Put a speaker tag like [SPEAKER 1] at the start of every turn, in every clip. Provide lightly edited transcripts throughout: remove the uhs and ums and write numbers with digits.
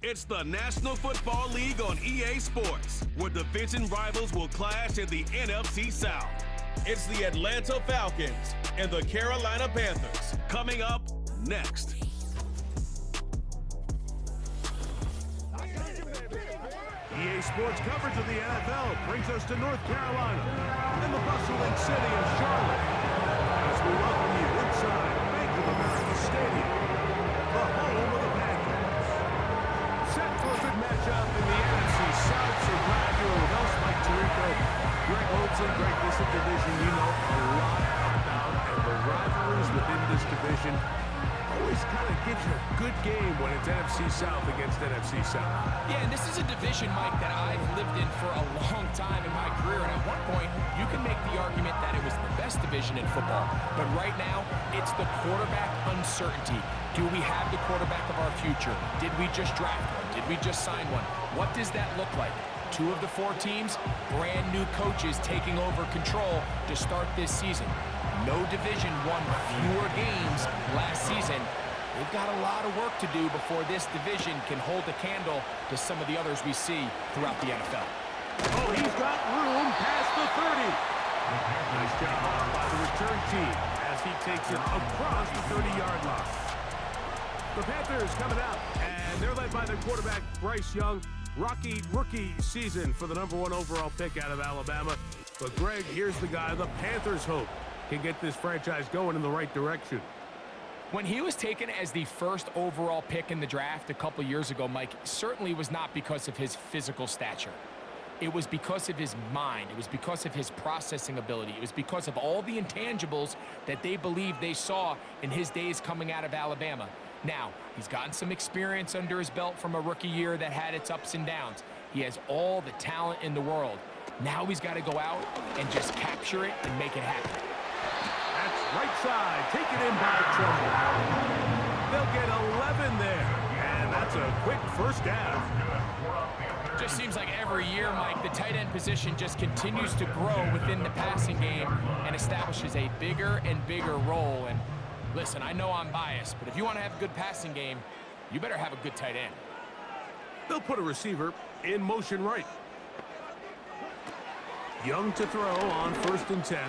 [SPEAKER 1] It's the National Football League on EA Sports, where division rivals will clash in the NFC South. It's the Atlanta Falcons and the Carolina Panthers coming up next.
[SPEAKER 2] EA Sports coverage of the NFL brings us to North Carolina and the bustling city of Charlotte as we welcome you inside Bank of America Stadium, the home of the Panthers. Set for a good matchup in the NFC South, so glad you're with us, Mike Tirico, Greg Olson. Greg, this is a division you know a lot about, and the rivalries within this division always kind of gives you a good game when it's NFC South against NFC South.
[SPEAKER 3] Yeah, and this is a division, Mike, that I've lived in for a long time in my career, and at one point, you can make the argument that it was the best division in football. But right now, it's the quarterback uncertainty. Do we have the quarterback of our future? Did we just draft one? Did we just sign one? What does that look like? 2 of the 4 teams, brand new coaches taking over control to start this season. No division won fewer games last season. They've got a lot of work to do before this division can hold a candle to some of the others we see throughout the NFL.
[SPEAKER 2] Oh, he's got room past the 30. Nice job by the return team as he takes it across the 30-yard line. The Panthers coming out, and they're led by their quarterback, Bryce Young. Rocky rookie season for the #1 overall pick out of Alabama. But, Greg, here's the guy the Panthers hope can get this franchise going in the right direction.
[SPEAKER 3] When he was taken as the first overall pick in the draft a couple years ago, Mike, certainly was not because of his physical stature. It was because of his mind. It was because of his processing ability. It was because of all the intangibles that they believed they saw in his days coming out of Alabama. Now, he's gotten some experience under his belt from a rookie year that had its ups and downs. He has all the talent in the world. Now he's got to go out and just capture it and make it happen.
[SPEAKER 2] That's right side, taken in by Trumbull. They'll get 11 there, and that's a quick first down.
[SPEAKER 3] Just seems like every year, Mike, the tight end position just continues to grow within the passing game and establishes a bigger and bigger role. And listen, I know I'm biased, but if you want to have a good passing game, you better have a good tight end.
[SPEAKER 2] They'll put a receiver in motion right. Young to throw on 1st and 10.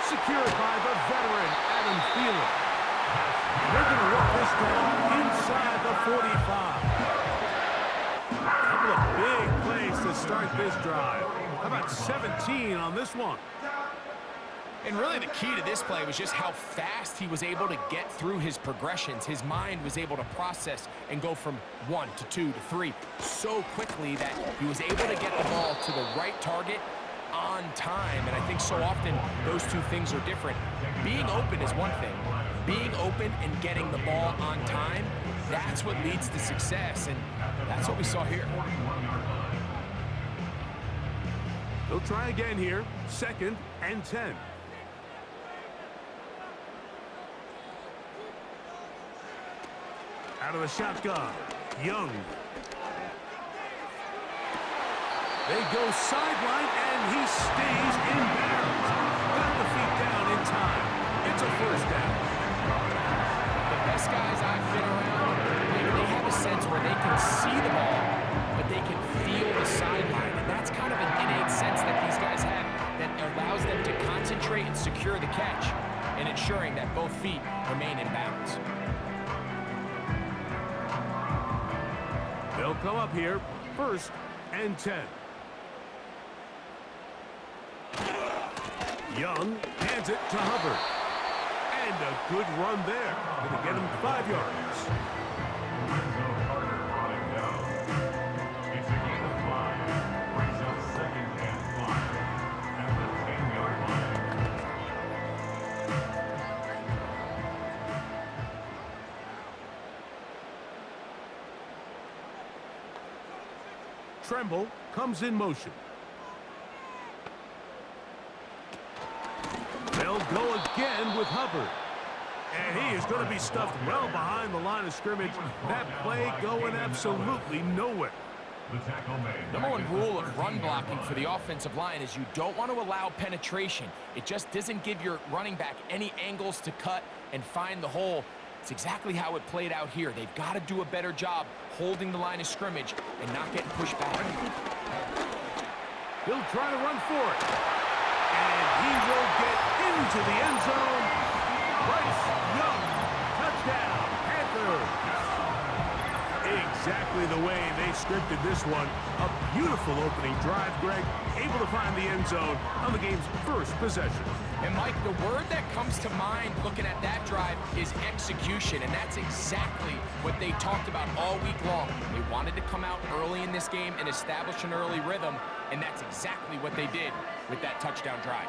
[SPEAKER 2] Secured by the veteran, Adam Thielen. They're going to work this down inside the 45. A couple of big plays to start this drive. How about 17 on this one?
[SPEAKER 3] And really the key to this play was just how fast he was able to get through his progressions. His mind was able to process and go from 1 to 2 to 3 so quickly that he was able to get the ball to the right target on time. And I think so often those two things are different. Being open is one thing. Being open and getting the ball on time, that's what leads to success. And that's what we saw here.
[SPEAKER 2] They'll try again here. 2nd and 10. Out of the shotgun, Young. They go sideline, and he stays in bounds. Got the feet down in time. It's a first down.
[SPEAKER 3] The best guys I've been around, they have a sense where they can see the ball, but they can feel the sideline. And that's kind of an innate sense that these guys have that allows them to concentrate and secure the catch and ensuring that both feet remain in bounds.
[SPEAKER 2] They'll come up here, 1st and 10. Young hands it to Hubbard. And a good run there. Going to get him 5 yards. Tremble comes in motion. They'll go again with Hubbard. And he is going to be stuffed well behind the line of scrimmage. That play going absolutely nowhere.
[SPEAKER 3] Number 1 rule of run blocking for the offensive line is you don't want to allow penetration. It just doesn't give your running back any angles to cut and find the hole. It's exactly how it played out here. They've got to do a better job holding the line of scrimmage and not getting pushed back.
[SPEAKER 2] He'll try to run for it. And he will get into the end zone. Bryce Young, touchdown, Panthers. Exactly the way they scripted this one. A beautiful opening drive, Greg. Able to find the end zone on the game's first possession.
[SPEAKER 3] And Mike, the word that comes to mind looking at that drive is execution, and that's exactly what they talked about all week long. They wanted to come out early in this game and establish an early rhythm, and that's exactly what they did with that touchdown drive.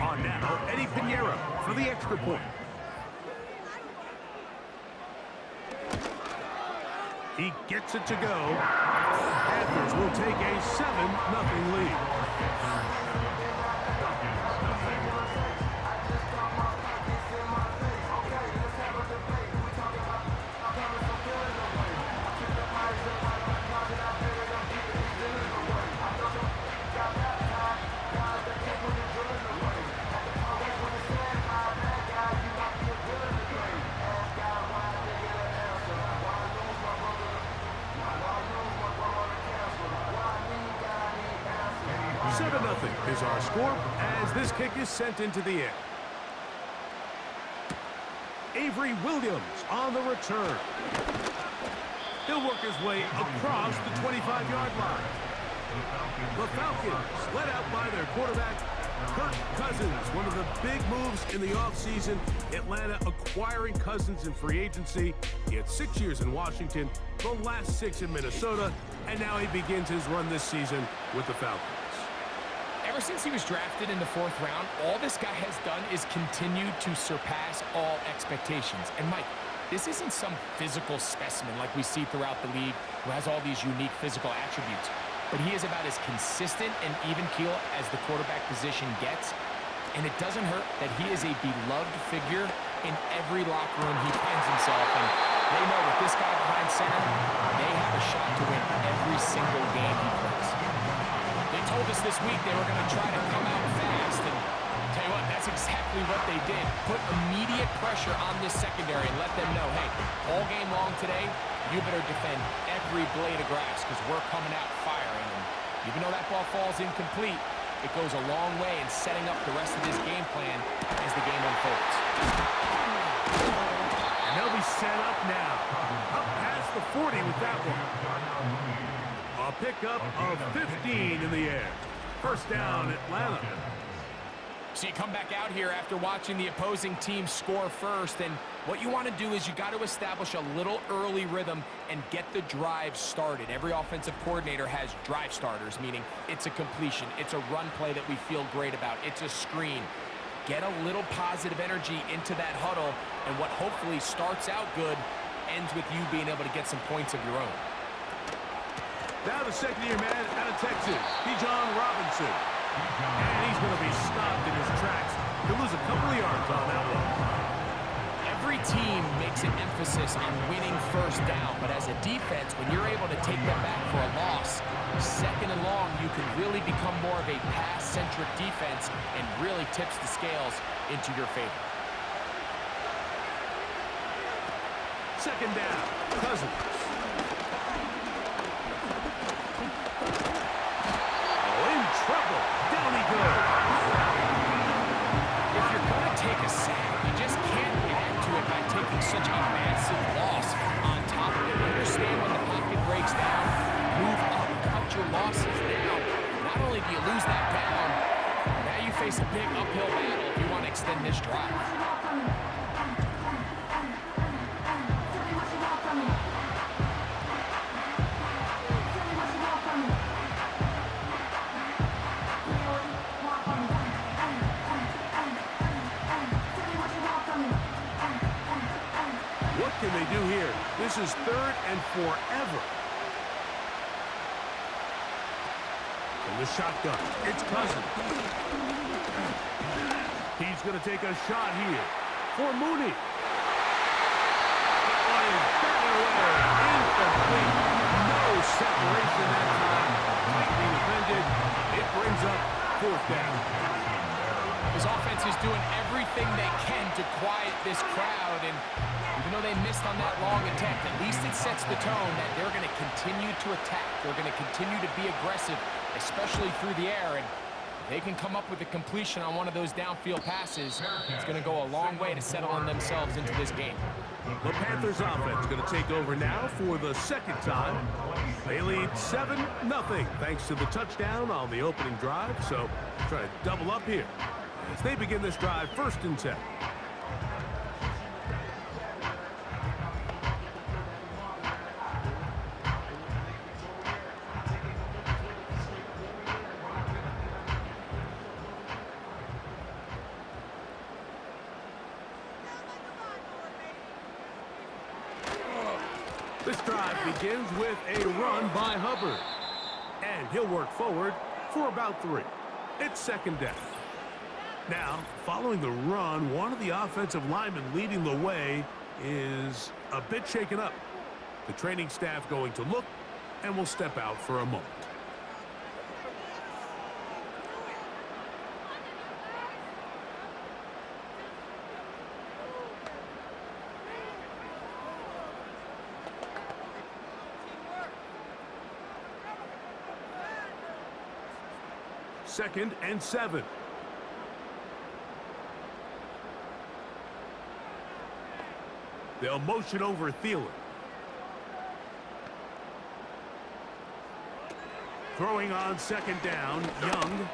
[SPEAKER 2] On now, Eddie Pinheiro for the extra point. He gets it to go. Panthers will take a 7-0 lead. Is our score as this kick is sent into the air. Avery Williams on the return. He'll work his way across the 25-yard line. The Falcons led out by their quarterback, Kirk Cousins. One of the big moves in the offseason, Atlanta acquiring Cousins in free agency. He had 6 years in Washington, the last 6 in Minnesota, and now he begins his run this season with the Falcons.
[SPEAKER 3] Ever since he was drafted in the 4th round, all this guy has done is continue to surpass all expectations. And Mike, this isn't some physical specimen like we see throughout the league who has all these unique physical attributes. But he is about as consistent and even keel as the quarterback position gets. And it doesn't hurt that he is a beloved figure in every locker room he finds himself in. They know with this guy behind center, they have a shot to win every single game he plays. They told us this week they were going to try to come out fast, and tell you what, that's exactly what they did. Put immediate pressure on this secondary and let them know, hey, all game long today, you better defend every blade of grass because we're coming out firing. And even though that ball falls incomplete, it goes a long way in setting up the rest of this game plan as the game unfolds.
[SPEAKER 2] And they'll be set up now. Up past the 40 with that one. A pickup of 15 in the air. First down, Atlanta.
[SPEAKER 3] So you come back out here after watching the opposing team score first, and what you want to do is you got to establish a little early rhythm and get the drive started. Every offensive coordinator has drive starters, meaning it's a completion, it's a run play that we feel great about, it's a screen. Get a little positive energy into that huddle, and what hopefully starts out good ends with you being able to get some points of your own.
[SPEAKER 2] Now the second-year man out of Texas, Peaches&Schemes. And he's going to be stopped in his tracks. He'll lose a couple of yards on that one.
[SPEAKER 3] Every team makes an emphasis on winning first down, but as a defense, when you're able to take them back for a loss, second and long, you can really become more of a pass-centric defense and really tips the scales into your favor.
[SPEAKER 2] Second down, Cousins. Trouble. Down he goes.
[SPEAKER 3] If you're going to take a sack, you just can't add to it by taking such a massive loss. On top of it, understand when the pocket breaks down, move up, cut your losses down. Not only do you lose that down, now you face a big uphill battle if you want to extend this drive.
[SPEAKER 2] What can they do here? This is third and forever. From the shotgun, it's Cousins. He's going to take a shot here for Mooney. That one is batted away. Incomplete. No separation that time. Tightly defended. It brings up fourth down.
[SPEAKER 3] The This offense is doing everything they can to quiet this crowd, and even though they missed on that long attempt, at least it sets the tone that they're going to continue to attack. They're going to continue to be aggressive, especially through the air, and if they can come up with a completion on one of those downfield passes, it's going to go a long way to settling themselves into this game.
[SPEAKER 2] The Panthers offense going to take over now for the second time. They lead 7-0 thanks to the touchdown on the opening drive, so try to double up here as they begin this drive 1st and 10. This drive begins with a run by Hubbard. And he'll work forward for about 3. It's 2nd down. Now, following the run, one of the offensive linemen leading the way is a bit shaken up. The training staff going to look and will step out for a moment. Second and 7. They'll motion over Thielen. Throwing on 2nd down, Young.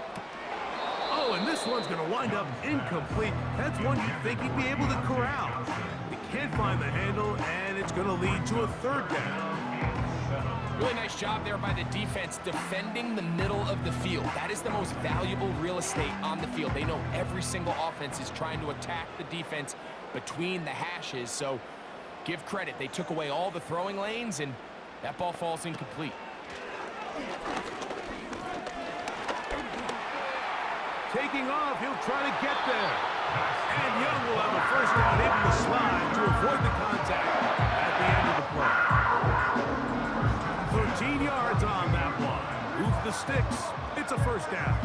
[SPEAKER 2] Oh, and this one's going to wind up incomplete. That's one you'd think he'd be able to corral. He can't find the handle, and it's going to lead to a 3rd down.
[SPEAKER 3] Really nice job there by the defense defending the middle of the field. That is the most valuable real estate on the field. They know every single offense is trying to attack the defense between the hashes, so give credit. They took away all the throwing lanes, and that ball falls incomplete.
[SPEAKER 2] Taking off, he'll try to get there. And Young will have a 1st down able to slide to avoid the contact at the end of the play. 13 yards on that one. Move the sticks. It's a 1st down.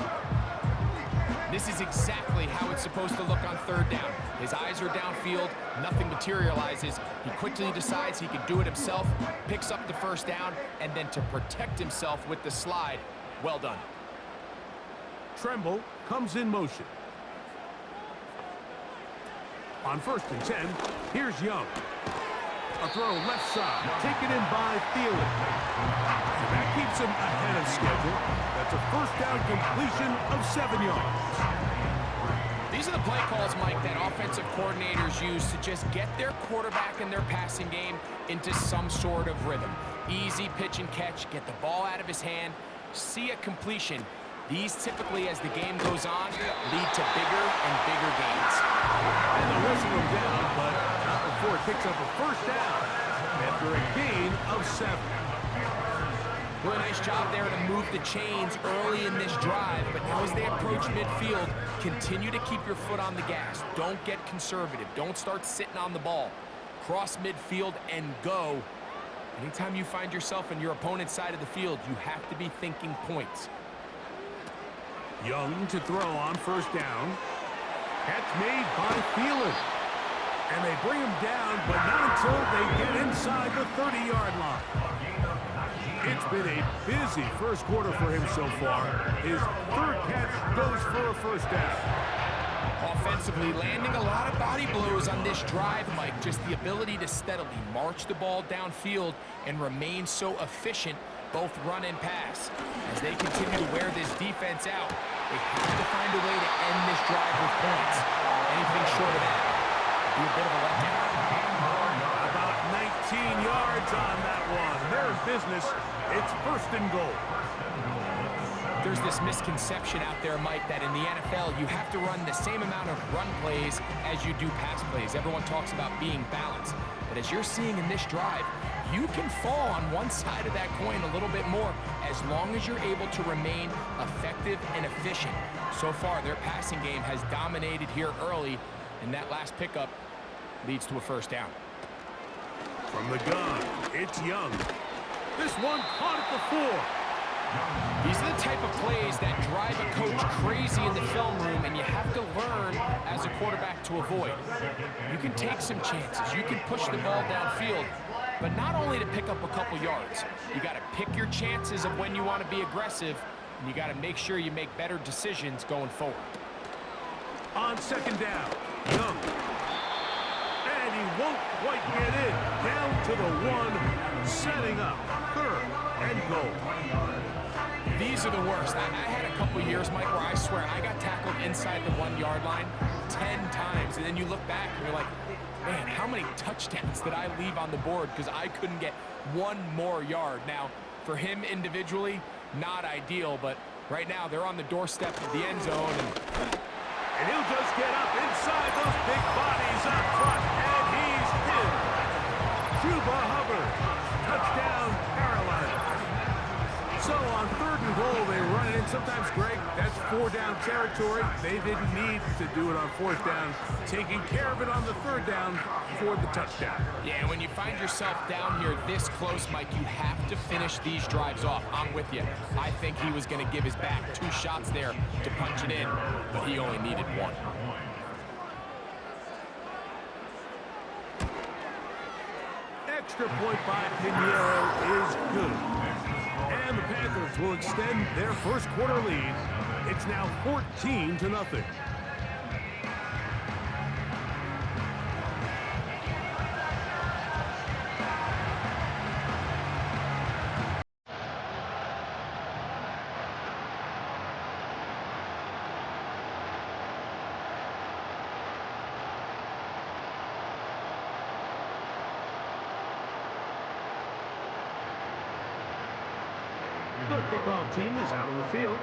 [SPEAKER 3] This is exactly how it's supposed to look on 3rd down. His eyes are downfield, nothing materializes. He quickly decides he can do it himself, picks up the 1st down, and then to protect himself with the slide, well done.
[SPEAKER 2] Tremble comes in motion. On 1st and 10, here's Young. A throw left side, taken in by Thielen. And that keeps him ahead of schedule. That's a 1st down completion of 7 yards.
[SPEAKER 3] These are the play calls, Mike, that offensive coordinators use to just get their quarterback and their passing game into some sort of rhythm. Easy pitch and catch, get the ball out of his hand, see a completion. These typically, as the game goes on, lead to bigger and bigger gains.
[SPEAKER 2] And they'll whistle him down, but not before it picks up a 1st down after a gain of 7.
[SPEAKER 3] Really nice job there to move the chains early in this drive, but now as they approach midfield, continue to keep your foot on the gas. Don't get conservative. Don't start sitting on the ball. Cross midfield and go. Anytime you find yourself on your opponent's side of the field, you have to be thinking points.
[SPEAKER 2] Young to throw on 1st down. Catch made by Thielen. And they bring him down, but not until they get inside the 30-yard line. It's been a busy 1st quarter for him so far. His 3rd catch goes for a 1st down.
[SPEAKER 3] Offensively, landing a lot of body blows on this drive, Mike. Just the ability to steadily march the ball downfield and remain so efficient, both run and pass. As they continue to wear this defense out, they have to find a way to end this drive with points. Anything short of that would be a bit of a letdown.
[SPEAKER 2] About 19 yards on that one. They're in business. It's 1st and goal.
[SPEAKER 3] There's this misconception out there, Mike, that in the NFL, you have to run the same amount of run plays as you do pass plays. Everyone talks about being balanced. But as you're seeing in this drive, you can fall on one side of that coin a little bit more as long as you're able to remain effective and efficient. So far, their passing game has dominated here early, and that last pickup leads to a 1st down.
[SPEAKER 2] From the gun, it's Young. This one caught at the 4.
[SPEAKER 3] These are the type of plays that drive a coach crazy in the film room, and you have to learn quarterback to avoid. You can take some chances. You can push the ball downfield, but not only to pick up a couple yards. You got to pick your chances of when you want to be aggressive, and you got to make sure you make better decisions going forward.
[SPEAKER 2] On second down, Young. And he won't quite get in. Down to the 1, setting up 3rd and goal.
[SPEAKER 3] These are the worst. I had a couple years, Mike, where I swear I got tackled inside the 1-yard line 10 times, and then you look back and you're like, man, how many touchdowns did I leave on the board because I couldn't get one more yard? Now, for him individually, not ideal, but right now they're on the doorstep of the end zone.
[SPEAKER 2] And he'll just get up inside those big bodies up front, and he's in. Chuba Hubbard, touchdown, Carolina. So on 3rd and goal, they run it in. Sometimes, Greg, that's 4-down territory. They didn't need to do it on 4th down. Taking care of it on the 3rd down for the touchdown.
[SPEAKER 3] Yeah, when you find yourself down here this close, Mike, you have to finish these drives off. I'm with you. I think he was going to give his back 2 shots there to punch it in, but he only needed 1.
[SPEAKER 2] Extra point by Pinheiro is good. And the Panthers will extend their first quarter lead. It's now 14-0. The kickoff team is out on the field,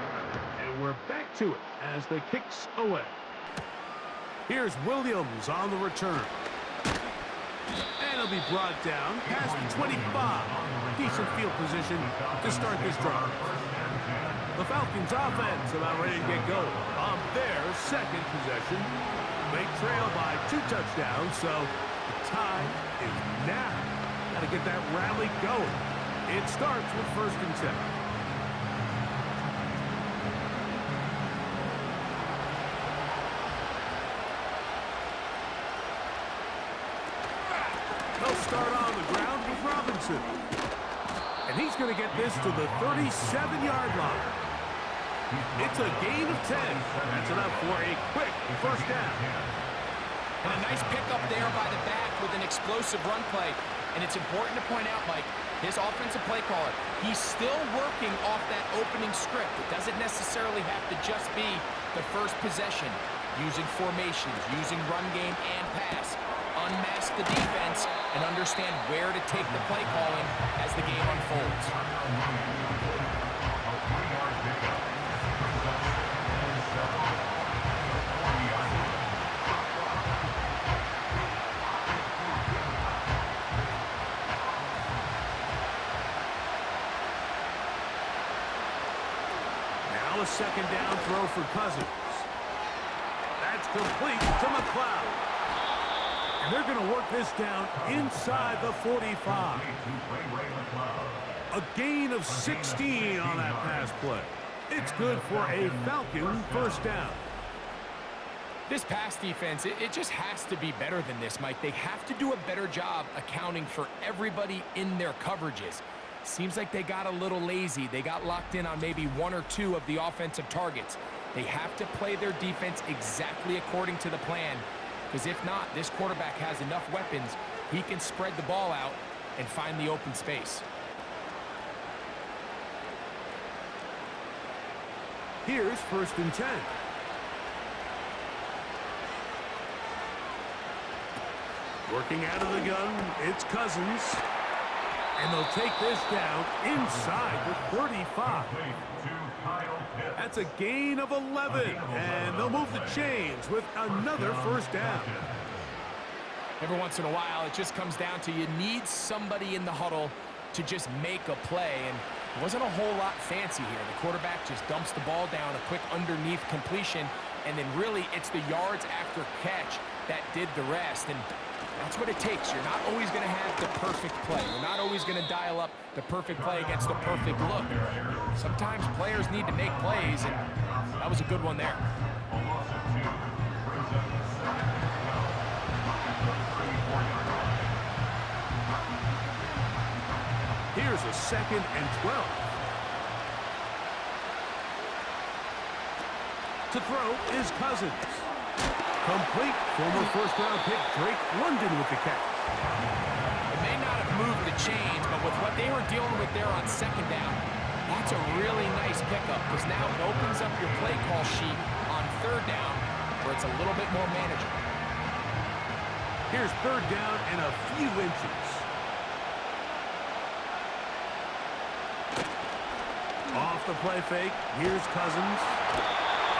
[SPEAKER 2] and we're back to it as the kicks away. Here's Williams on the return. And he'll be brought down past the 25. Decent field position to start this drive. The Falcons offense about ready to get going on their second possession. They trail by 2 touchdowns, so the time is now. Got to get that rally going. It starts with 1st and 10. They'll start on the ground with Robinson. And he's going to get this to the 37-yard line. It's a gain of 10. That's enough for a quick 1st down.
[SPEAKER 3] And a nice pickup there by the back with an explosive run play. And it's important to point out, Mike, his offensive play caller, he's still working off that opening script. It doesn't necessarily have to just be the first possession. Using formations, using run game and pass. Unmask the defense and understand where to take the play calling as the game unfolds.
[SPEAKER 2] Now a 2nd down throw for Cousins. That's complete to McLeod. And they're going to work this down inside the 45. A gain of 16 on that pass play. It's good for a Falcon 1st down.
[SPEAKER 3] This pass defense, it just has to be better than this, Mike. They have to do a better job accounting for everybody in their coverages. Seems like they got a little lazy. They got locked in on maybe 1 or 2 of the offensive targets. They have to play their defense exactly according to the plan. Because if not, this quarterback has enough weapons, he can spread the ball out and find the open space.
[SPEAKER 2] Here's 1st and 10. Working out of the gun, it's Cousins. And they'll take this down inside the 35. That's a gain of 11. And they'll move the chains with another 1st down.
[SPEAKER 3] Every once in a while, it just comes down to you need somebody in the huddle to just make a play. And it wasn't a whole lot fancy here. The quarterback just dumps the ball down, a quick underneath completion. And then really, it's the yards after catch that did the rest. And that's what it takes. You're not always going to have the perfect play. You're not always going to dial up the perfect play against the perfect look. Sometimes players need to make plays, and that was a good one there.
[SPEAKER 2] Here's a 2nd and 12. To throw is Cousins. Complete. Former first-round pick Drake London with the catch.
[SPEAKER 3] It may not have moved the chains, but with what they were dealing with there on 2nd down, that's a really nice pickup because now it opens up your play call sheet on 3rd down where it's a little bit more manageable.
[SPEAKER 2] Here's 3rd down and a few inches. Off the play fake. Here's Cousins.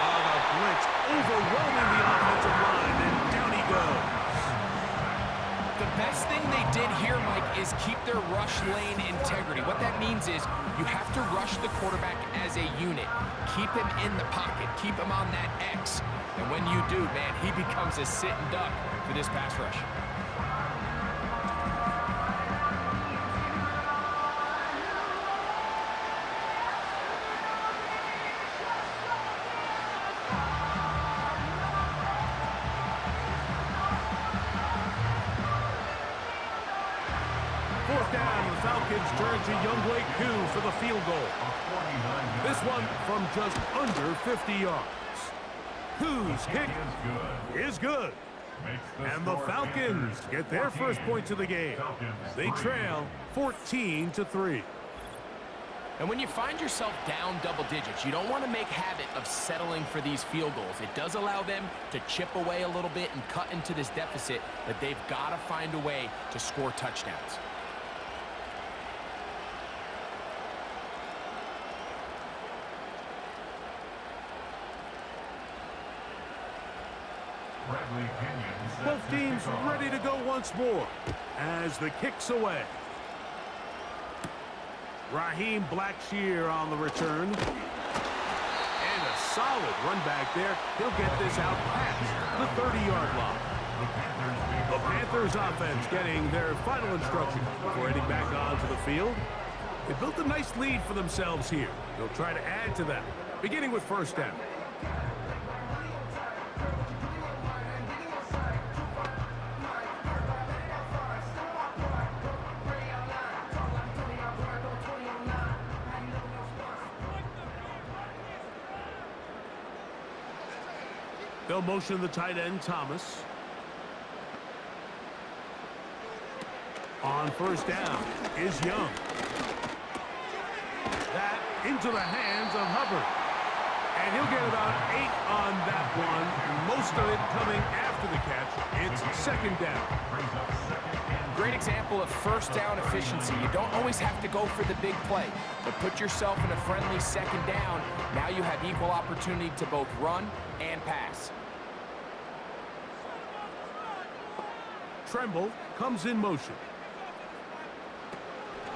[SPEAKER 2] Oh, the blitz overwhelming the offensive line, and down he goes.
[SPEAKER 3] The best thing they did here, Mike, is keep their rush lane integrity. What that means is you have to rush the quarterback as a unit. Keep him in the pocket. Keep him on that X. And when you do, man, he becomes a sitting duck for this pass rush.
[SPEAKER 2] Falcons turn to Younghoe Koo for the field goal. This one from just under 50 yards. Koo's kick is good. And the Falcons get their first points of the game. They trail 14-3.
[SPEAKER 3] And when you find yourself down double digits, you don't want to make habit of settling for these field goals. It does allow them to chip away a little bit and cut into this deficit, but they've got to find a way to score touchdowns.
[SPEAKER 2] Both teams ready to go once more as the kick's away. Raheem Blackshear on the return. And a solid run back there. He'll get this out past the 30-yard line. The Panthers offense getting their final instruction before heading back onto the field. They built a nice lead for themselves here. They'll try to add to that, beginning with 1st down. They'll motion the tight end, Thomas. On 1st down is Young. That into the hands of Hubbard. And he'll get about 8 on that one. Most of it coming after the catch. It's 2nd down.
[SPEAKER 3] Great example of 1st down efficiency. You don't always have to go for the big play, but put yourself in a friendly 2nd down. Now you have equal opportunity to both run and pass.
[SPEAKER 2] Tremble comes in motion.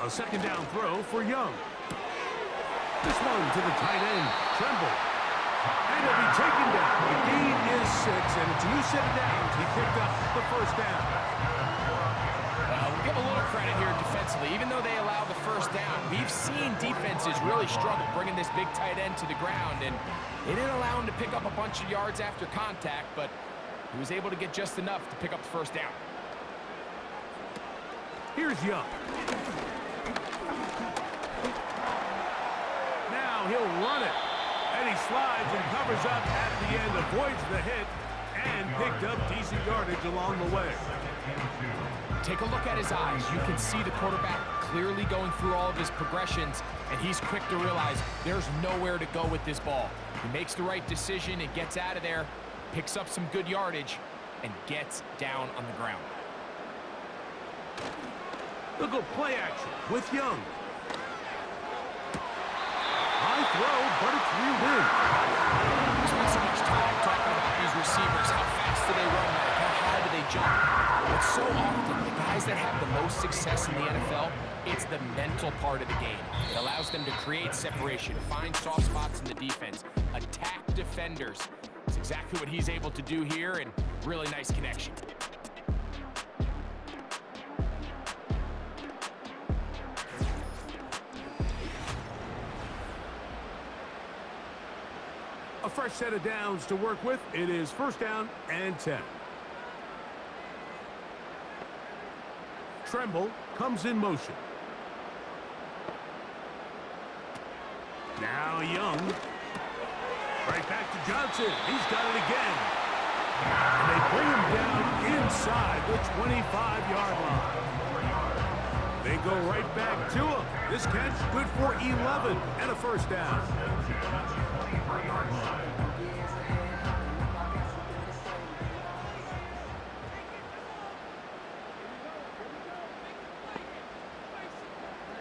[SPEAKER 2] A 2nd down throw for Young. This one to the tight end, Tremble. And he'll be taken down. The gain is 6, and it's a new set of downs. He picked up the 1st down.
[SPEAKER 3] We'll give a little credit here defensively. Even though they allow the 1st down, we've seen defenses really struggle bringing this big tight end to the ground, and they didn't allow him to pick up a bunch of yards after contact, but he was able to get just enough to pick up the 1st down.
[SPEAKER 2] Here's Young. Now he'll run it. And he slides and covers up at the end, avoids the hit, and picked up decent yardage along the way.
[SPEAKER 3] Take a look at his eyes. You can see the quarterback clearly going through all of his progressions, and he's quick to realize there's nowhere to go with this ball. He makes the right decision and gets out of there, picks up some good yardage, and gets down on the ground.
[SPEAKER 2] They'll go play action with Young. High throw, but it's reeled in.
[SPEAKER 3] We spent so much time talking about these receivers. How fast do they run? How high do they jump? But so often, the guys that have the most success in the NFL, it's the mental part of the game. It allows them to create separation, find soft spots in the defense, attack defenders. It's exactly what he's able to do here, and really nice connection.
[SPEAKER 2] A fresh set of downs to work with. It is 1st down and 10. Tremble comes in motion. Now Young. Right back to Johnson. He's got it again. And they bring him down inside the 25-yard line. They go right back to him. This catch good for 11 and a first down.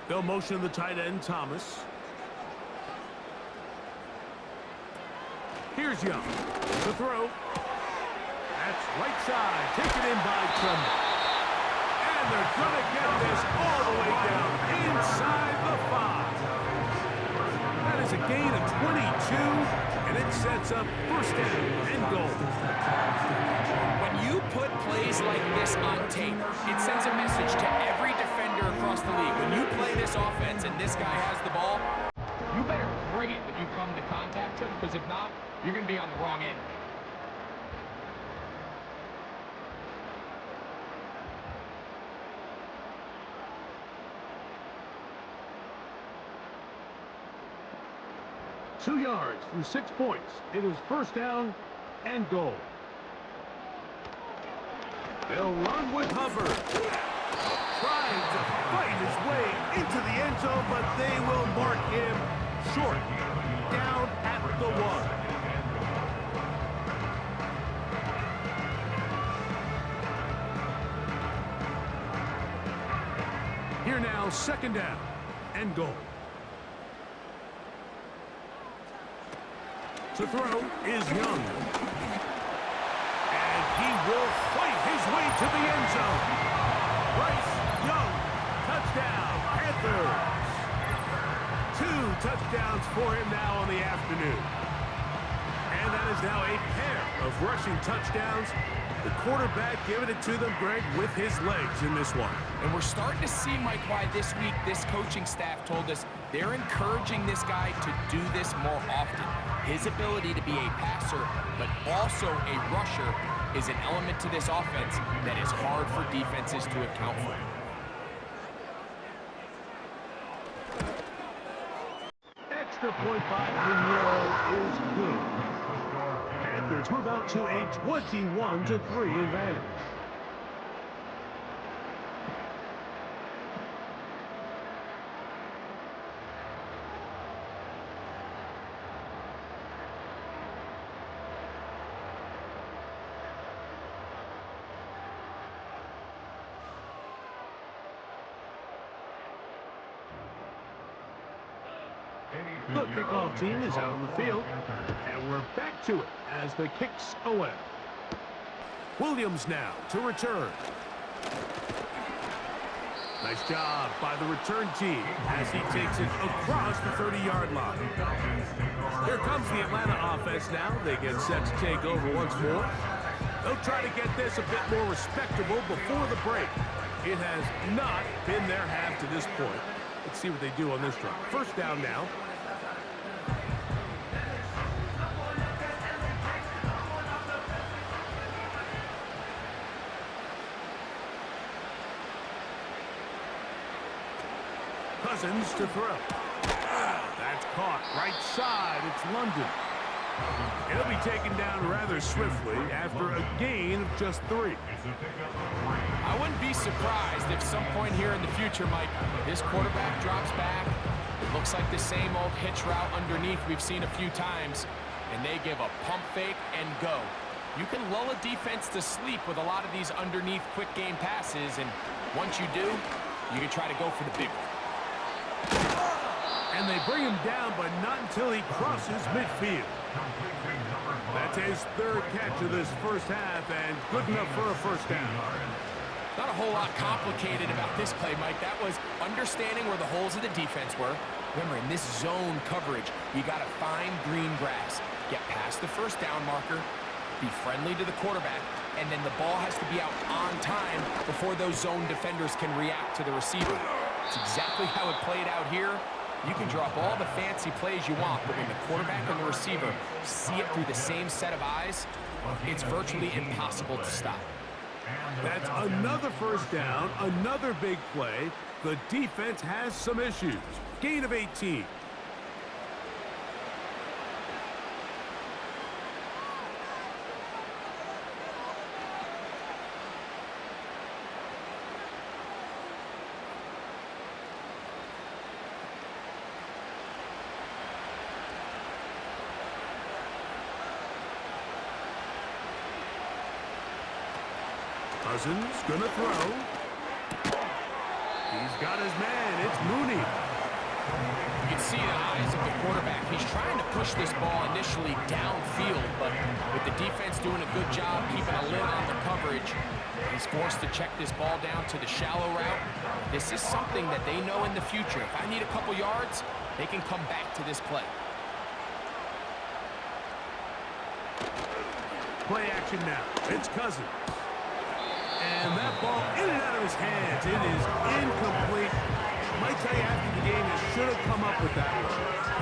[SPEAKER 2] They'll motion the tight end, Thomas. Here's Young. The throw. That's right side. Taken in by Trumbull. And they're going to get this all the way down inside the 5. That is a gain of 22, and it sets up first down and goal.
[SPEAKER 3] When you put plays like this on tape, it sends a message to every defender across the league. When you play this offense and this guy has the ball, you better bring it when you come to contact him, because if not, you're going to be on the wrong end.
[SPEAKER 2] Two yards from 6 points. It is first down and goal. They'll run with Hubbard. Trying to fight his way into the end zone, but they will mark him short. Down at the 1. Here now, second down and goal. To throw is Young. And he will fight his way to the end zone. Bryce Young, touchdown, Panthers. 2 touchdowns for him now on the afternoon. And that is now a pair of rushing touchdowns. The quarterback giving it to them, Greg, with his legs in this one.
[SPEAKER 3] And we're starting to see, Mike, why this week this coaching staff told us they're encouraging this guy to do this more often. His ability to be a passer, but also a rusher, is an element to this offense that is hard for defenses to account for.
[SPEAKER 2] Extra point by Pinheiro is good. Panthers move out to a 21-3 advantage. The kickoff team is out on the field, and we're back to it as the kick's away. Williams now to return. Nice job by the return team as he takes it across the 30-yard line. Here comes the Atlanta offense now. They get set to take over once more. They'll try to get this a bit more respectable before the break. It has not been their half to this point. Let's see what they do on this drive. First down now. Cousins to throw. That's caught right side. It's London. He'll be taken down rather swiftly after a gain of just 3.
[SPEAKER 3] I wouldn't be surprised if some point here in the future, Mike, this quarterback drops back. It looks like the same old hitch route underneath we've seen a few times, and they give a pump fake and go. You can lull a defense to sleep with a lot of these underneath quick game passes, and once you do, you can try to go for the big one.
[SPEAKER 2] And they bring him down, but not until he crosses midfield. That's his 3rd catch of this first half, and good enough for a first down.
[SPEAKER 3] Not a whole lot complicated about this play, Mike. That was understanding where the holes of the defense were. Remember, in this zone coverage, you got to find green grass, get past the first down marker, be friendly to the quarterback, and then the ball has to be out on time before those zone defenders can react to the receiver. It's exactly how it played out here. You can drop all the fancy plays you want, but when the quarterback and the receiver see it through the same set of eyes, it's virtually impossible to stop.
[SPEAKER 2] That's another first down, another big play. The defense has some issues. Gain of 18. Cousins gonna throw. He's got his man. It's Mooney.
[SPEAKER 3] You can see the eyes of the quarterback. He's trying to push this ball initially downfield, but with the defense doing a good job keeping a lid on the coverage, he's forced to check this ball down to the shallow route. This is something that they know in the future. If I need a couple yards, they can come back to this play.
[SPEAKER 2] Play action now. It's Cousins. And that ball in and out of his hands. It is incomplete. Might tell you after the game, he should have come up with that one.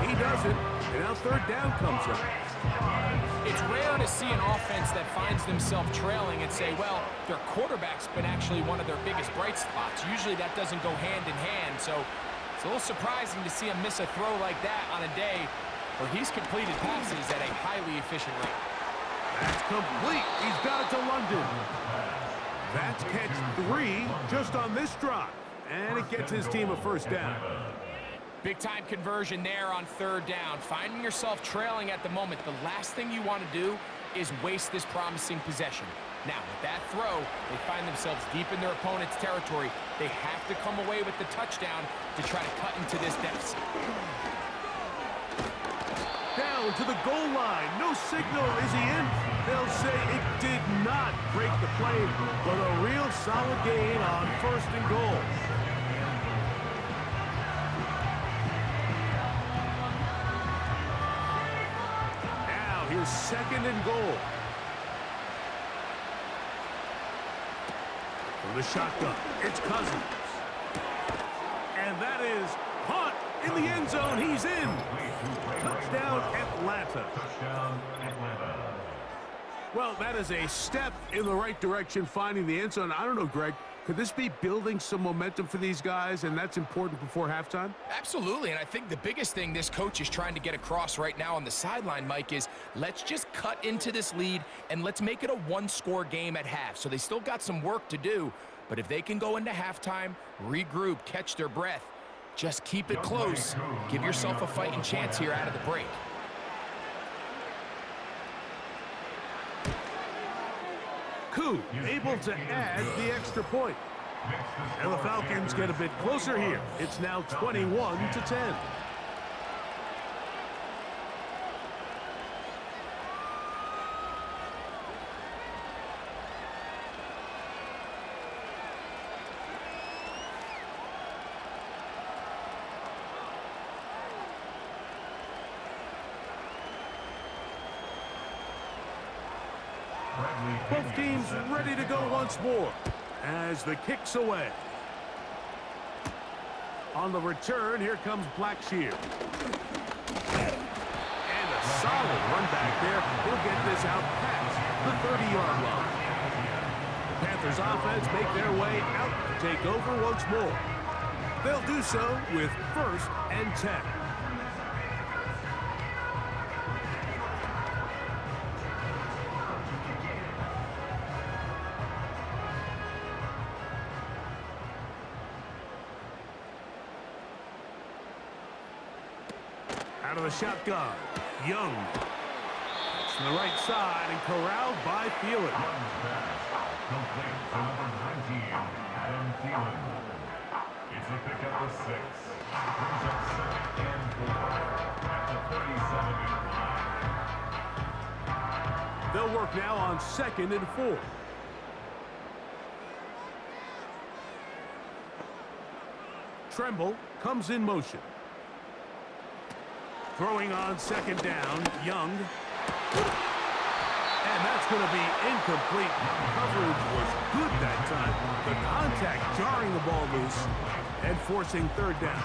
[SPEAKER 2] He doesn't, and now third down comes up.
[SPEAKER 3] It's rare to see an offense that finds themselves trailing and say, well, their quarterback's been actually one of their biggest bright spots. Usually that doesn't go hand in hand, so it's a little surprising to see him miss a throw like that on a day where he's completed passes at a highly efficient rate.
[SPEAKER 2] That's complete. He's got it to London. That's catch 3 just on this drive. And it gets his team a first down.
[SPEAKER 3] Big-time conversion there on third down. Finding yourself trailing at the moment, the last thing you want to do is waste this promising possession. Now, with that throw, they find themselves deep in their opponent's territory. They have to come away with the touchdown to try to cut into this deficit.
[SPEAKER 2] Down to the goal line. No signal. Is he in? They'll say it did not break the play, but a real solid gain on first and goal. Now here's second and goal. From the shotgun, it's Cousins. And that is Hunt in the end zone. He's in. Touchdown, Atlanta. Well, that is a step in the right direction, finding the end zone. I don't know, Greg, could this be building some momentum for these guys, and that's important before halftime?
[SPEAKER 3] Absolutely, and I think the biggest thing this coach is trying to get across right now on the sideline, Mike, is let's just cut into this lead, and let's make it a one-score game at half. So they still got some work to do, but if they can go into halftime, regroup, catch their breath, just keep it close. Give yourself a fighting chance here out of the break.
[SPEAKER 2] Koo able to add the extra point. And the Falcons get a bit closer here. It's now 21-10. Both teams ready to go once more as the kick's away. On the return, here comes Blackshear. And a solid run back there. He'll get this out past the 30-yard line. The Panthers offense make their way out to take over once more. They'll do so with 1st and 10. Out of the shotgun, Young. It's to the right side and corralled by Thielen.
[SPEAKER 4] Complete to number 19, Adam Thielen. It's a pickup of 6. Brings up 2nd and 4 at the 37-yard line.
[SPEAKER 2] They'll work now on 2nd and 4. Tremble comes in motion. Throwing on 2nd down, Young. And that's going to be incomplete. Coverage was good that time. The contact jarring the ball loose and forcing 3rd down.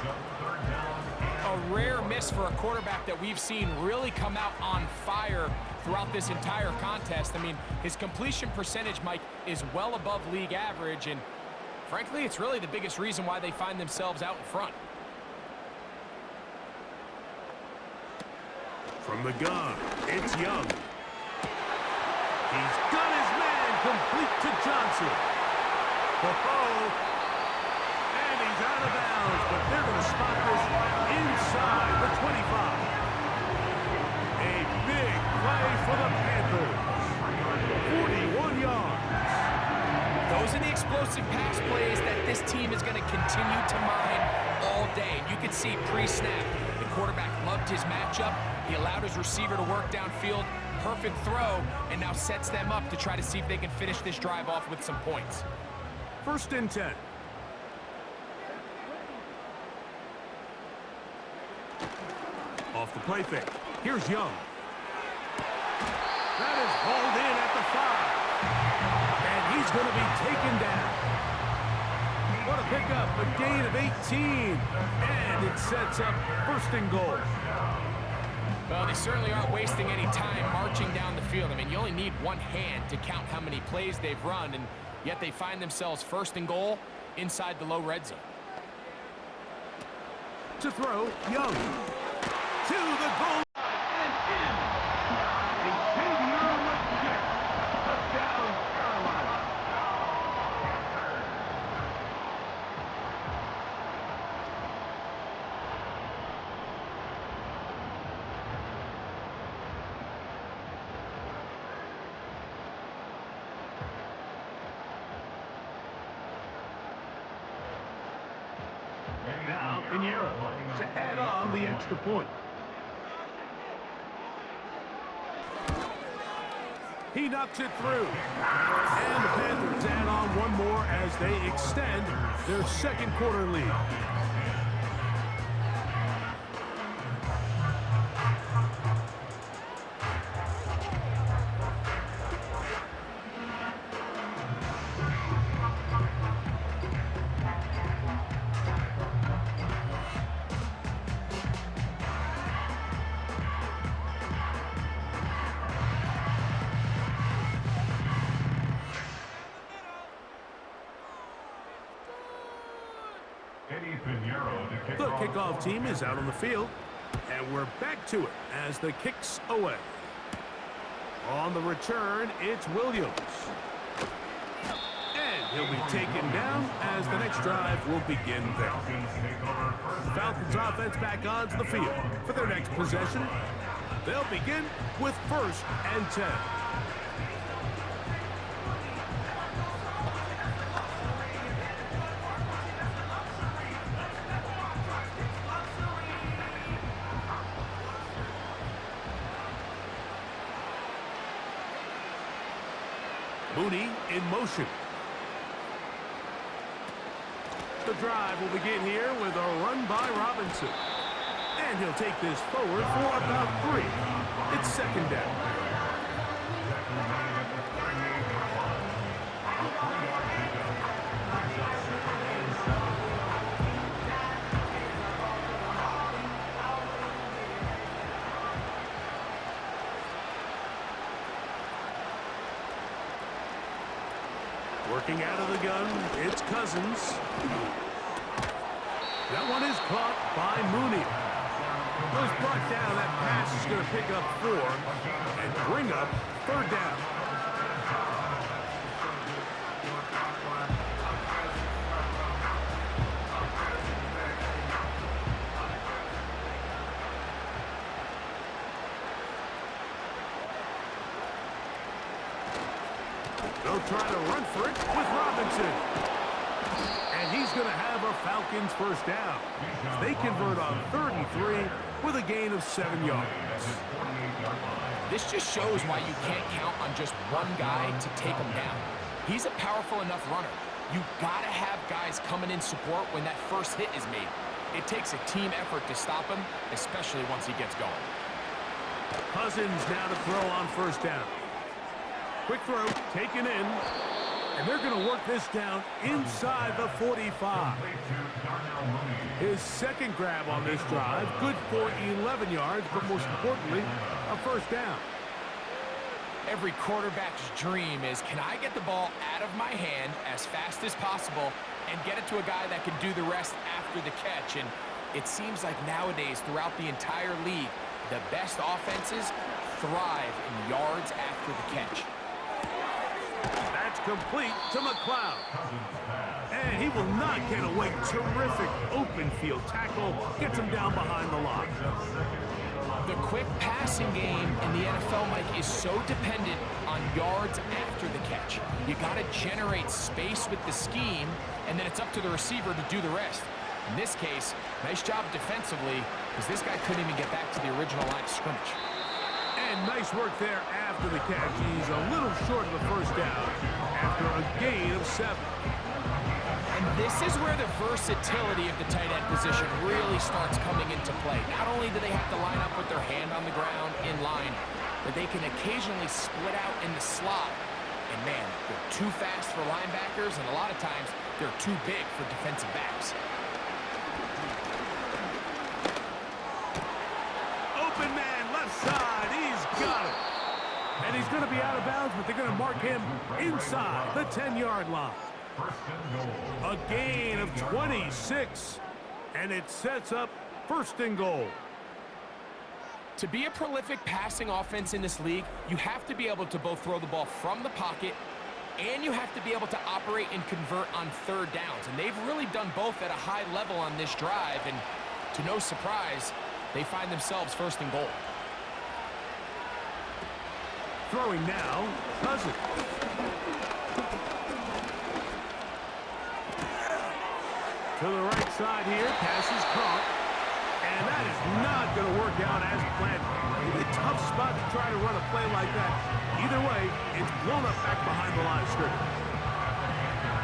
[SPEAKER 3] A rare miss for a quarterback that we've seen really come out on fire throughout this entire contest. I mean, his completion percentage, Mike, is well above league average, and frankly, it's really the biggest reason why they find themselves out in front.
[SPEAKER 2] From the gun, it's Young. He's got his man complete to Johnson. Oh, and he's out of bounds, but they're going to spot this inside the 25. A big play for the Panthers. 41 yards.
[SPEAKER 3] explosive pass plays that this team is going to continue to mine all day. You can see pre-snap, the quarterback loved his matchup. He allowed his receiver to work downfield. Perfect throw, and now sets them up to try to see if they can finish this drive off with some points.
[SPEAKER 2] 1st and 10. Off the play fake. Here's Young. That is hauled in at the 5. And he's going to be taken down. What a pickup, a gain of 18. And it sets up 1st and goal.
[SPEAKER 3] Well, they certainly aren't wasting any time marching down the field. I mean, you only need one hand to count how many plays they've run, and yet they find themselves 1st and goal inside the low red zone.
[SPEAKER 2] To throw, Young. To the goal. And in. Xavier with 6. Touchdown, Carolina. Now, Pinheiro to add on the extra point. He knocks it through. And the Panthers add on one more as they extend their 2nd quarter lead. The kickoff team is out on the field, and we're back to it as the kick's away. On the return, it's Williams. And he'll be taken down as the next drive will begin there. Falcons offense back onto the field for their next possession. They'll begin with 1st and 10. Mooney in motion. The drive will begin here with a run by Robinson. And he'll take this forward for about 3. It's 2nd down. Working out of the gun, it's Cousins. That one is caught by Mooney. Was brought down. That pass is going to pick up 4 and bring up 3rd down. They'll try to run for it with Robinson. And he's going to have a Falcons 1st down. They convert on 33 with a gain of 7 yards.
[SPEAKER 3] This just shows why you can't count on just one guy to take him down. He's a powerful enough runner. You've got to have guys coming in support when that first hit is made. It takes a team effort to stop him, especially once he gets going.
[SPEAKER 2] Cousins now to throw on 1st down. Quick throw, taken in, and they're going to work this down inside the 45. His 2nd grab on this drive, good for 11 yards, but most importantly, a 1st down.
[SPEAKER 3] Every quarterback's dream is, can I get the ball out of my hand as fast as possible and get it to a guy that can do the rest after the catch? And it seems like nowadays, throughout the entire league, the best offenses thrive in yards after the catch.
[SPEAKER 2] That's complete to McLeod. And he will not get away. Terrific open field tackle. Gets him down behind the line.
[SPEAKER 3] The quick passing game in the NFL, Mike, is so dependent on yards after the catch. You got to generate space with the scheme, and then it's up to the receiver to do the rest. In this case, nice job defensively, because this guy couldn't even get back to the original line of scrimmage.
[SPEAKER 2] And nice work there after the catch. He's a little short of the first down after a gain of 7.
[SPEAKER 3] And this is where the versatility of the tight end position really starts coming into play. Not only do they have to line up with their hand on the ground in line, but they can occasionally split out in the slot. And man, they're too fast for linebackers, and a lot of times they're too big for defensive backs.
[SPEAKER 2] Open man, left side. He's got it. And he's going to be out of bounds, but they're going to mark him inside the 10-yard line. A gain of 26, and it sets up 1st and goal.
[SPEAKER 3] To be a prolific passing offense in this league, you have to be able to both throw the ball from the pocket, and you have to be able to operate and convert on 3rd downs. And they've really done both at a high level on this drive, and to no surprise, they find themselves 1st and goal.
[SPEAKER 2] Throwing now, Cousins. To the right side here, pass is caught. And that is not going to work out as planned. A tough spot to try to run a play like that. Either way, it's blown up back behind the line of scrimmage.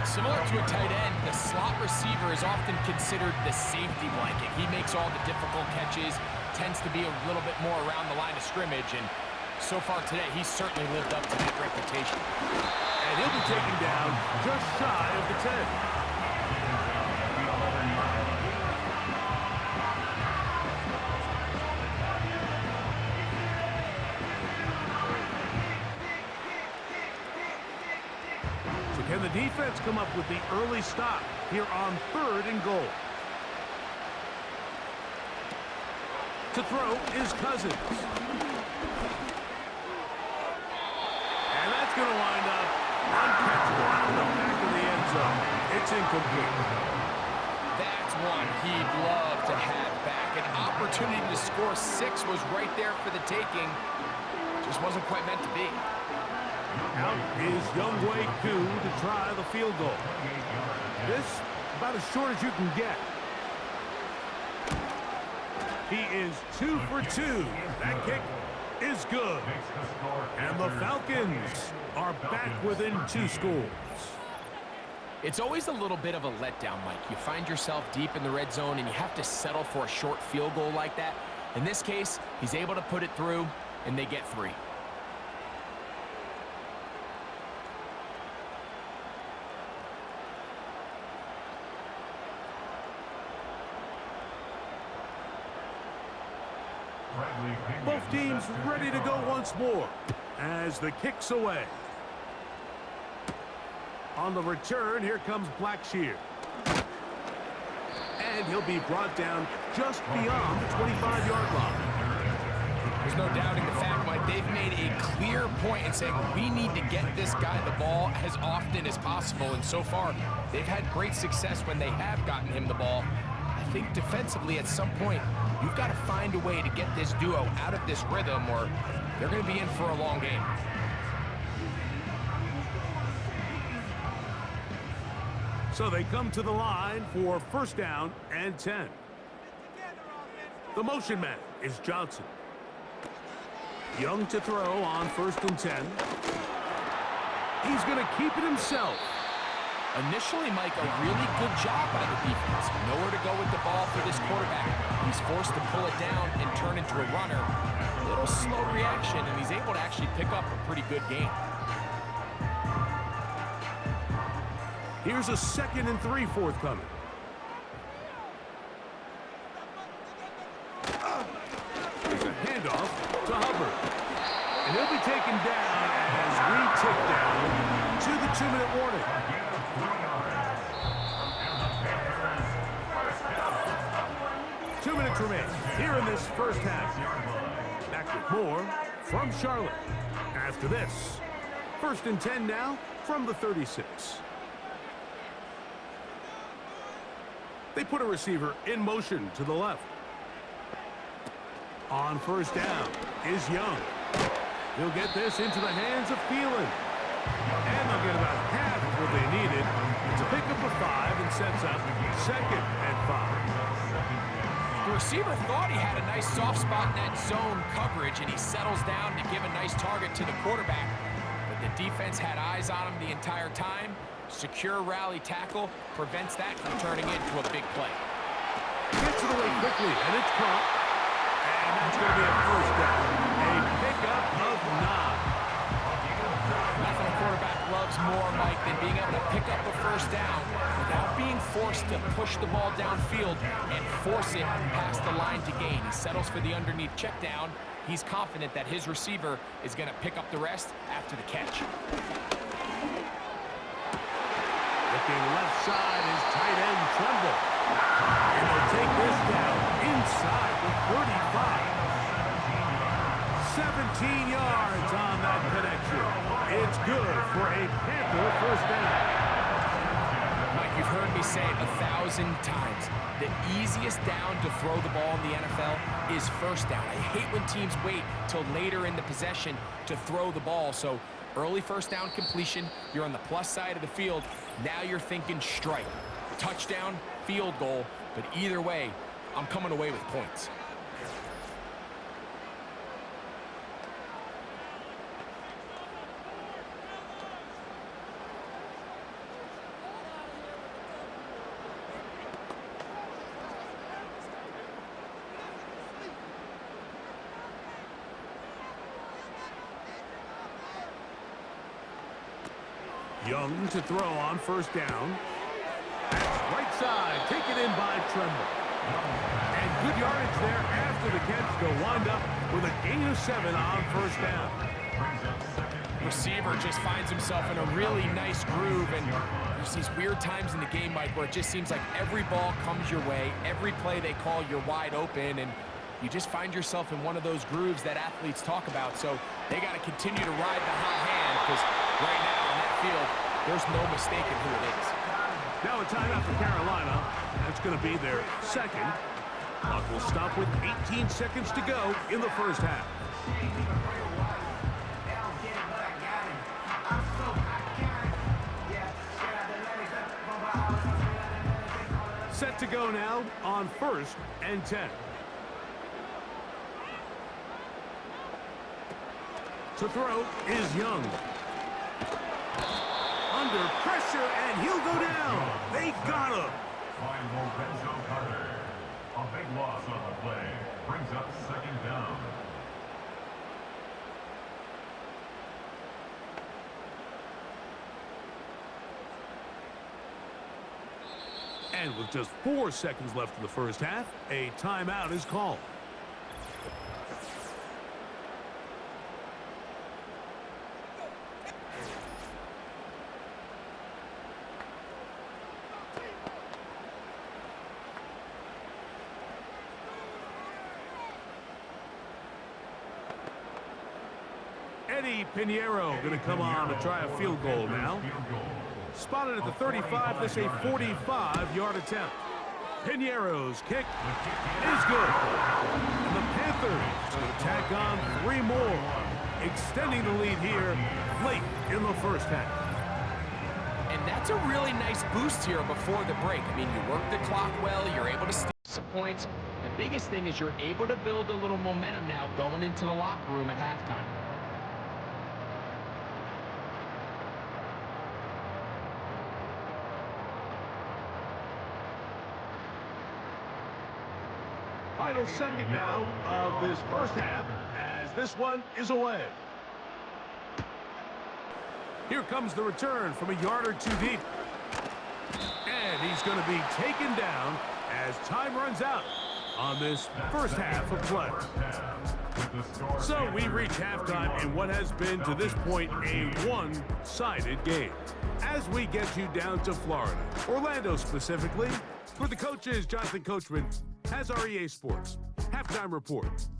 [SPEAKER 3] Similar to a tight end, the slot receiver is often considered the safety blanket. He makes all the difficult catches, tends to be a little bit more around the line of scrimmage, and so far today, he's certainly lived up to that reputation.
[SPEAKER 2] And he'll be taken down just shy of the 10. Can the defense come up with the early stop here on 3rd and goal? To throw is Cousins. And that's going to wind up uncatchable out of the back of the end zone. It's incomplete.
[SPEAKER 3] That's one he'd love to have back. An opportunity to score 6 was right there for the taking. Just wasn't quite meant to be.
[SPEAKER 2] Out is Younghoe Koo to try the field goal. This about as short as you can get. He is 2 for 2. That kick is good. And the Falcons are back within 2 scores.
[SPEAKER 3] It's always a little bit of a letdown, Mike. You find yourself deep in the red zone and you have to settle for a short field goal like that. In this case, he's able to put it through, and they get 3.
[SPEAKER 2] Both teams ready to go once more as the kick's away. On the return, here comes Blackshear. And he'll be brought down just beyond the 25-yard line.
[SPEAKER 3] There's no doubting the fact, Mike, they've made a clear point in saying we need to get this guy the ball as often as possible. And so far, they've had great success when they have gotten him the ball. I think defensively at some point, you've got to find a way to get this duo out of this rhythm or they're going to be in for a long game.
[SPEAKER 2] So they come to the line for 1st down and 10. The motion man is Johnson. Young to throw on 1st and 10. He's going to keep it himself.
[SPEAKER 3] Initially, Mike, a really good job by the defense. Nowhere to go with the ball for this quarterback. He's forced to pull it down and turn into a runner. A little slow reaction, and he's able to actually pick up a pretty good game.
[SPEAKER 2] Here's a 2nd and 3 forthcoming. There's a handoff to Hubbard. And he'll be taken down as we tick down to the 2-minute warning. Remain here in this 1st half. Back with more from Charlotte after this. First and 10 now from the 36. They put a receiver in motion to the left. On first down is Young. He'll get this into the hands of Thielen. And they'll get about half of what they needed. It's a pickup of 5 and sets up 2nd and 5.
[SPEAKER 3] The receiver thought he had a nice soft spot in that zone coverage, and he settles down to give a nice target to the quarterback. But the defense had eyes on him the entire time. Secure rally tackle prevents that from turning into a big play.
[SPEAKER 2] Gets it away quickly, and it's caught. And that's going to be a first down. A pickup of 9.
[SPEAKER 3] Nothing a quarterback loves more, Mike, than being able to pick up a first down without being forced to push the ball downfield and force it past the line to gain. He settles for the underneath check down. He's confident that his receiver is going to pick up the rest after the catch.
[SPEAKER 2] Looking left side is tight end Tremble. And they'll take this down inside the 35. 17 yards on that connection. It's good for a Panther first down.
[SPEAKER 3] Mike, you've heard me say it 1,000 times. The easiest down to throw the ball in the NFL is first down. I hate when teams wait till later in the possession to throw the ball. So early first down completion, you're on the plus side of the field. Now you're thinking strike. Touchdown, field goal. But either way, I'm coming away with points.
[SPEAKER 2] Young to throw on first down. That's right side, taken in by Tremble. And good yardage there after the catch to wind up with a gain of 7 on first down.
[SPEAKER 3] Receiver just finds himself in a really nice groove, and there's these weird times in the game, Mike, where it just seems like every ball comes your way, every play they call, you're wide open, and you just find yourself in one of those grooves that athletes talk about. So they got to continue to ride the hot hand, because right now on that field, there's no mistaking who it is.
[SPEAKER 2] Now a timeout for Carolina. That's going to be their second. Clock will stop with 18 seconds to go in the first half. Set to go now on first and 10. To throw is Young. Under pressure, and he'll go down. They got him.
[SPEAKER 4] By Lorenzo Carter. A big loss on the play. Brings up second down.
[SPEAKER 2] And with just 4 seconds left in the first half, a timeout is called. Eddie Pinheiro going to come on to try a field goal now. Spotted at the 35, this a 45-yard attempt. Pinheiro's kick is good. And the Panthers going to tack on 3 more, extending the lead here late in the first half.
[SPEAKER 3] And that's a really nice boost here before the break. I mean, you work the clock well, you're able to steal some points. The biggest thing is you're able to build a little momentum now going into the locker room at halftime.
[SPEAKER 2] Final second now of this first half as this one is away. Here comes the return from a yard or 2 deep. And he's going to be taken down as time runs out on this first half of play. So we reach halftime in what has been to this point a one-sided game. As we get you down to Florida, Orlando specifically, for the coaches, Jonathan Coachman has our EA Sports halftime report.